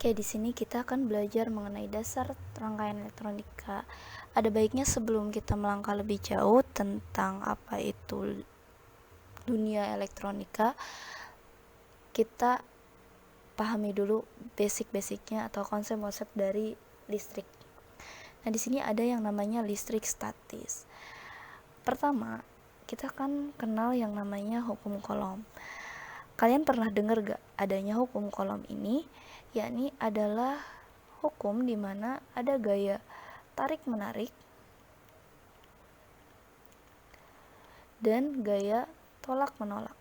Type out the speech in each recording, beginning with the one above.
Oke, di sini kita akan belajar mengenai dasar rangkaian elektronika. Ada baiknya sebelum kita melangkah lebih jauh tentang apa itu dunia elektronika, kita pahami dulu basic-basicnya atau konsep-konsep dari listrik. Nah, di sini ada yang namanya listrik statis. Pertama, kita kan kenal yang namanya hukum Coulomb. Kalian pernah dengar gak adanya hukum Coulomb ini? Yakni adalah hukum di mana ada gaya tarik-menarik dan gaya tolak-menolak.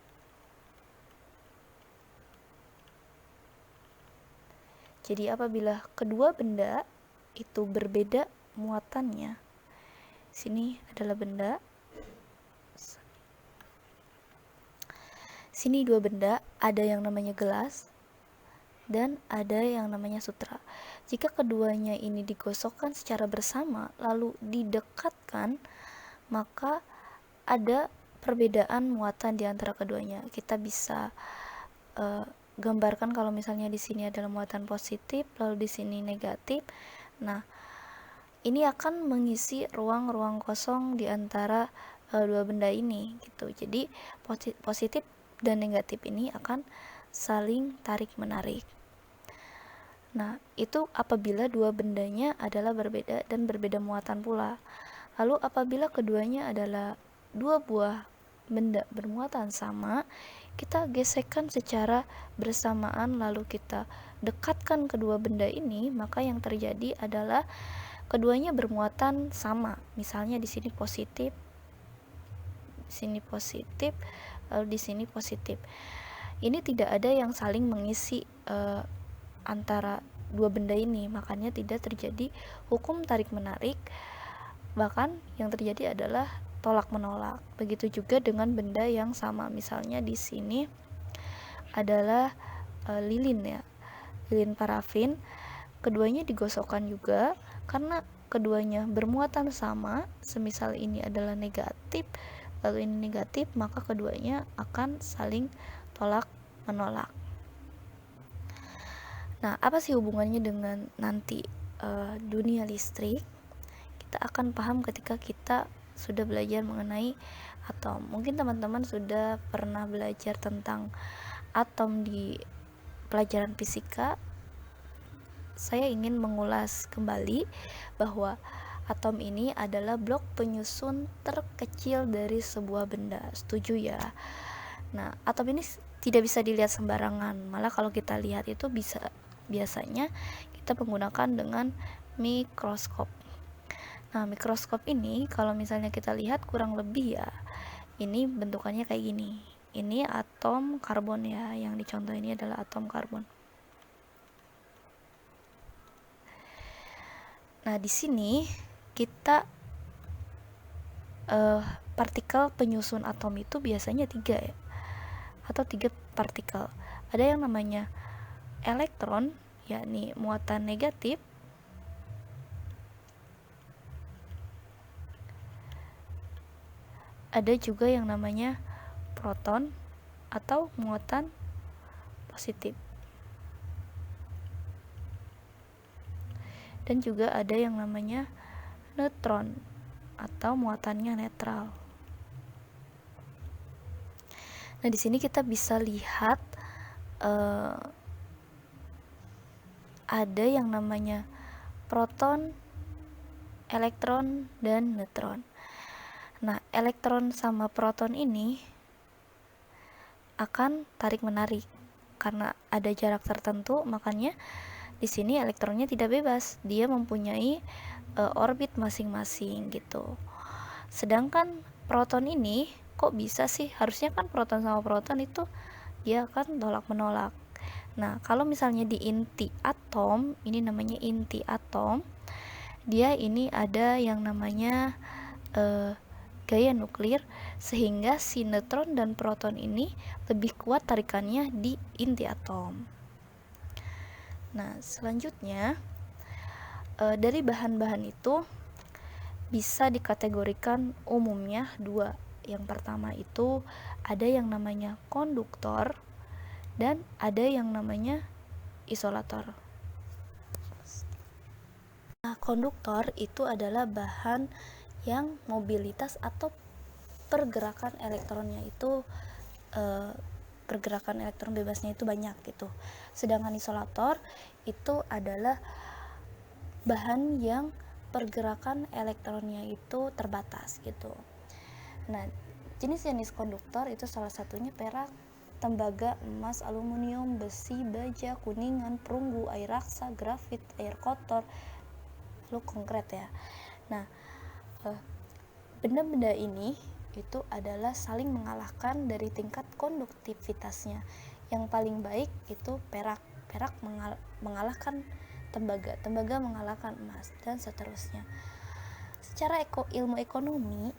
Jadi apabila kedua benda itu berbeda muatannya, sini adalah benda, sini dua benda, ada yang namanya gelas dan ada yang namanya sutra. Jika keduanya ini digosokkan secara bersama lalu didekatkan, maka ada perbedaan muatan di antara keduanya. Kita bisa gambarkan kalau misalnya di sini adalah muatan positif lalu di sini negatif. Nah, ini akan mengisi ruang-ruang kosong di antara dua benda ini gitu. Jadi positif dan negatif ini akan saling tarik-menarik. Nah, itu apabila dua bendanya adalah berbeda dan berbeda muatan pula. Lalu apabila keduanya adalah dua buah benda bermuatan sama, kita gesekkan secara bersamaan lalu kita dekatkan kedua benda ini, maka yang terjadi adalah keduanya bermuatan sama. Misalnya di sini positif, lalu di sini positif. Ini tidak ada yang saling mengisi antara dua benda ini, makanya tidak terjadi hukum tarik-menarik. Bahkan yang terjadi adalah tolak-menolak. Begitu juga dengan benda yang sama. Misalnya di sini adalah lilin ya, lilin parafin. Keduanya digosokkan juga karena keduanya bermuatan sama. Semisal ini adalah negatif lalu ini negatif, maka keduanya akan saling tolak-menolak. Nah, apa sih hubungannya dengan nanti dunia listrik? Kita akan paham ketika kita sudah belajar mengenai atom. Mungkin teman-teman sudah pernah belajar tentang atom di pelajaran fisika. Saya ingin mengulas kembali bahwa atom ini adalah blok penyusun terkecil dari sebuah benda. Setuju ya? Nah, atom ini tidak bisa dilihat sembarangan. Malah kalau kita lihat itu biasanya kita menggunakan dengan mikroskop. Nah, mikroskop ini kalau misalnya kita lihat kurang lebih ya, ini bentukannya kayak gini. Ini atom karbon ya, yang dicontoh ini adalah atom karbon. Nah, di sini kita partikel penyusun atom itu biasanya 3 ya, atau 3 partikel. Ada yang namanya elektron, yakni muatan negatif. Ada juga yang namanya proton atau muatan positif. Dan juga ada yang namanya neutron atau muatannya netral. Nah, di sini kita bisa lihat ada yang namanya proton, elektron, dan neutron. Nah, elektron sama proton ini akan tarik-menarik karena ada jarak tertentu, makanya di sini elektronnya tidak bebas, dia mempunyai orbit masing-masing gitu. Sedangkan proton ini kok bisa sih? Harusnya kan proton sama proton itu dia akan tolak-menolak. Nah, kalau misalnya di inti atom, ini namanya inti atom, dia ini ada yang namanya gaya nuklir, sehingga si neutron dan proton ini lebih kuat tarikannya di inti atom. Nah, selanjutnya dari bahan-bahan itu bisa dikategorikan umumnya 2. Yang pertama itu ada yang namanya konduktor dan ada yang namanya isolator. konduktor itu adalah bahan yang mobilitas atau pergerakan elektronnya itu pergerakan elektron bebasnya itu banyak gitu. Sedangkan isolator itu adalah bahan yang pergerakan elektronnya itu terbatas gitu. Nah, jenis-jenis konduktor itu salah satunya perak, tembaga, emas, aluminium, besi, baja, kuningan, perunggu, air raksa, grafit, air kotor, lalu konkret ya. Nah, benda-benda ini itu adalah saling mengalahkan dari tingkat konduktivitasnya. Yang paling baik itu perak mengalahkan tembaga mengalahkan emas, dan seterusnya. Secara ilmu ekonomi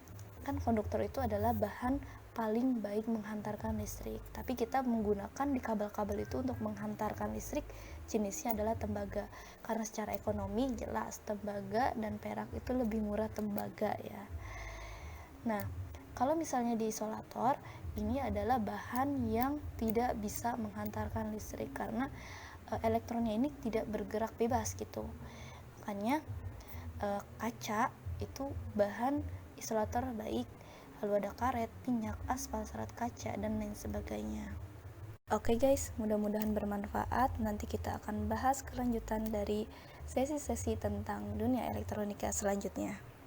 kan konduktor itu adalah bahan paling baik menghantarkan listrik, tapi kita menggunakan di kabel-kabel itu untuk menghantarkan listrik jenisnya adalah tembaga, karena secara ekonomi jelas tembaga dan perak itu lebih murah tembaga ya. Nah, kalau misalnya di isolator, ini adalah bahan yang tidak bisa menghantarkan listrik karena elektronnya ini tidak bergerak bebas gitu. Makanya kaca itu bahan isolator baik, lalu ada karet, minyak, aspal, serat kaca, dan lain sebagainya. Oke guys, mudah-mudahan bermanfaat. Nanti kita akan bahas kelanjutan dari sesi-sesi tentang dunia elektronika selanjutnya.